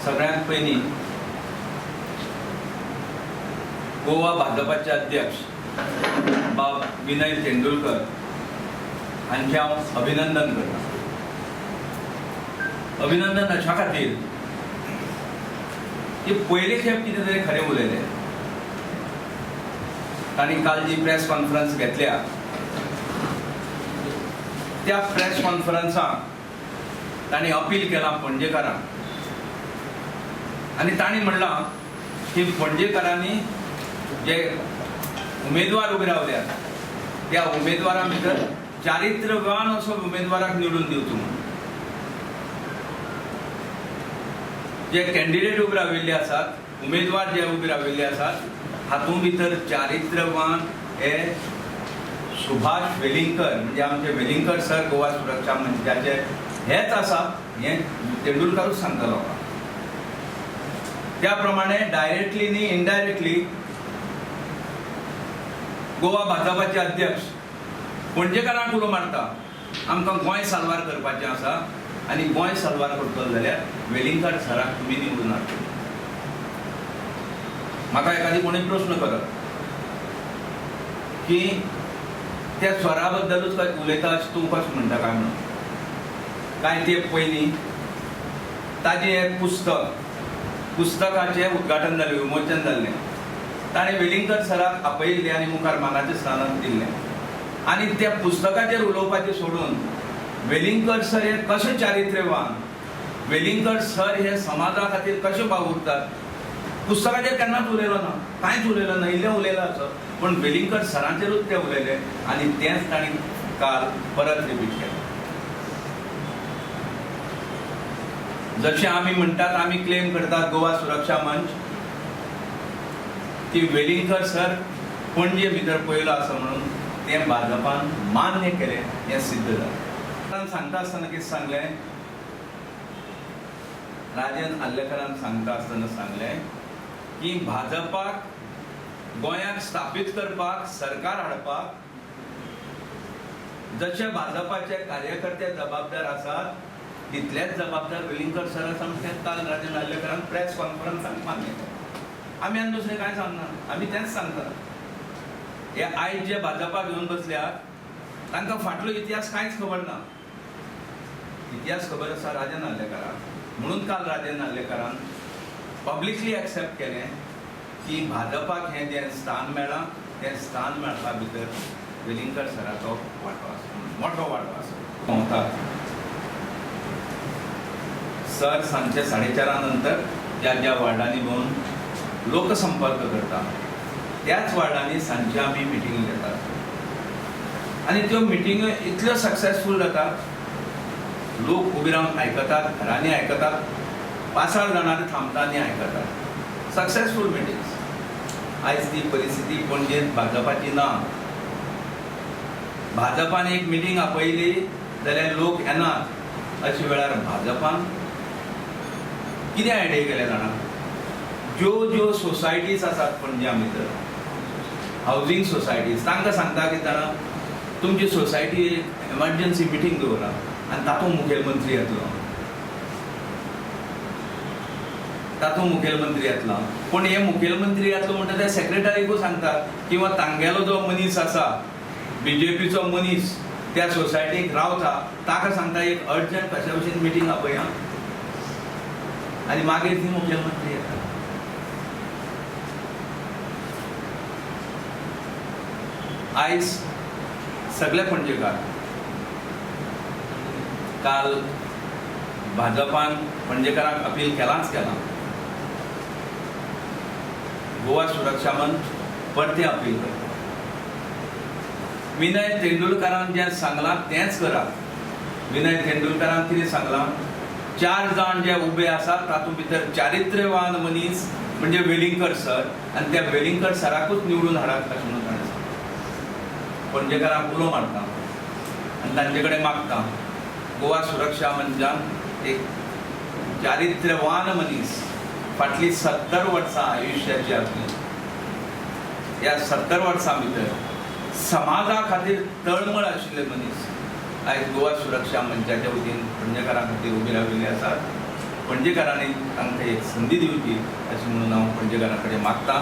सगळ्यात पयलीं गोवा भाजपाचे अध्यक्ष बाब विनय तेंडुलकर हांचे हांव अभिनंदन करता. अभिनंदन अशा खातीर की पयले खेप कितें तरी खरें उलयलें. तांणी काल जी प्रेस कॉन्फरन्स घेतल्या त्या प्रेस कॉन्फरन्साक तांणी अपील केलां पणजेकारांक आनी तांणी म्हणलां की पणजेकारांनी जे उमेदवार उबे रावल्यात त्या उमेदवारां भितर चारित्र्यवान असो उमेदवाराक निवडून दिवचो म्हणून. जे कॅन्डिडेट उबे राविल्ले आसात, उमेदवार जे उबे राविल्ले आसात हातूंत भितर चारित्र्यवान हे सुभाष वेलिंगकर म्हणजे आमचे वेलिंगकर सर गोवा सुरक्षा मंचाचे हेच आसा हे तेंडुलकरूच सांगतालो. त्या प्रमाणे डायरेक्टली न्ही इनडायरेक्टली गोवा भाजपाचे अध्यक्ष पणजेकारांक उलो मारता आमकां गोंय साल्वार करपाचें आसा आनी गोंय साल्वार करतलो जाल्यार वेलिंगकर सराक तुमी निवडून हाडटा. म्हाका एखादी कोणी प्रश्न करप की त्या स्वरा बद्दलूच काय उलयता अशें तूं कशें म्हणटा काय म्हणून. कांय तेंप पयलीं ताजें एक पुस्तकाचें उद्घाटन जालें, विमोचन जाल्लें. ताणें वेलिंगकर सराक आपयिल्लें आनी मुखार मानाच्या स्थानांत दिल्लें आनी त्या पुस्तकाचेर उलोवपाचें सोडून वेलिंगकर सर हे कशे चारित्र्यवान, वेलिंगकर सर हे समाजा खातीर कशे वावुरतात पुस्तकाचेर केन्नाच उलयलो ना, कांयच उलयलो ना. इल्लें उलयलां आसत पूण वेलिंगकर सरांचेरूच तें उलयलें आनी तेंच तांणी काल परत रिपीट केलें. जशें आमी म्हणटात, आमी क्लेम करतात गोवा सुरक्षा मंच की वेलिंगकर सर पणजे भितर पयलो आसा म्हणून तें भाजपान मान्य केलें, हें सिद्ध जालें. सांगता आसतना कितें सांगलें, राजन आल्लेकरान सांगता आसतना सांगलें की भाजपाक गोंयाक स्थापीत करपाक, सरकार हाडपाक जशे भाजपाचे कार्यकर्ते जबाबदार आसात तितलेच जबाबदार वेलिंगकर सर आसा म्हणून काल राजन आल्लेकरान प्रेस कॉन्फरन्साक मान्य केलें. आमी आनी दुसरें कांय सांगना, आमी तेंच सांगता. हे आयज जे भाजपा घेवन बसल्यात तांकां फाटलो इतिहास कांयच खबर ना. इतिहास खबर आसा राजन आल्लेकराक म्हणून काल राजन आल्लेकरान पब्लिकली एक्सेप्ट केलें की भाजपाक हें जें स्थान मेळ्ळां तें स्थान मेळपा भितर वेलिंगकर सराचो वांटो आसा, मोठो वांटो आसा. सर सांजचे 4:30 नंतर ज्या ज्या वार्डांनी भोंवन लोकसंपर्क करता त्याच वार्डांनी सांजचे आमी मिटींग घेतात आनी त्यो मिटींग इतल्यो सक्सेसफूल जातात. लोक उबे रावन आयकतात, घरांनी आयकतात, 5-8 जाणां थांबता आनी आयकतात. Successful meetings. आयज ती परिस्थिती पणजेंत भाजपाची ना. भाजपान एक मिटींग आपयली जाल्यार लोक येनात. अशे वेळार भाजपान कितें आयडिया केलें जाणा, ज्यो सोसायटीज आसात पणज्या भितर, हावजींग सोसायटीज, तांकां सांगता की जाणा तुमची सोसायटी एमर्जन्सी मिटींग दवरा आनी तातूंत मुखेलमंत्री येतलो. पूण हे मुखेलमंत्री येतलो म्हणटा ते सेक्रेटरीकूय सांगतात किंवा तांगेलो जो मनीस आसा BJPचो मनीस त्या सोसायटीक रावता ताका सांगता एक अर्जंट कशा भशेन मिटींग आपया आनी मागीर ती मुखेलमंत्री येता. आयज सगळे पणजेकार काल भाजपान पणजेकारांक अपील केलांच केलां. गोवा सुरक्षा मंच परते अपील करता. विनय तेंडुलकरान जें सांगलां तेंच करा. विनय तेंडुलकरान कितें सांगलां, 4 जाण जे उबे आसात तातूंत भितर चारित्र्यवान मनीस म्हणजे वेलिंगकर सर आनी त्या वेलिंगकर सराकूच निवडून हाडात अशें म्हणून ताणें सांगलें. पणजेकारांक उलो मारता आनी तांचे कडेन मागता गोवा सुरक्षा मंचान एक चारित्र्यवान मनीस फाटली 70 वर्सां आयुश्याची आपली, ह्या 70 वर्सां भितर समाजा खातीर तळमळ आशिल्ले मनीस आयज गोवा सुरक्षा मंचाच्या वतीन पणजेकारां खातीर उबे राविल्ले आसात पणजेकारांनी तांकां एक संदी दिवची अशें म्हणून हांव पणजेकारां कडेन मागतां.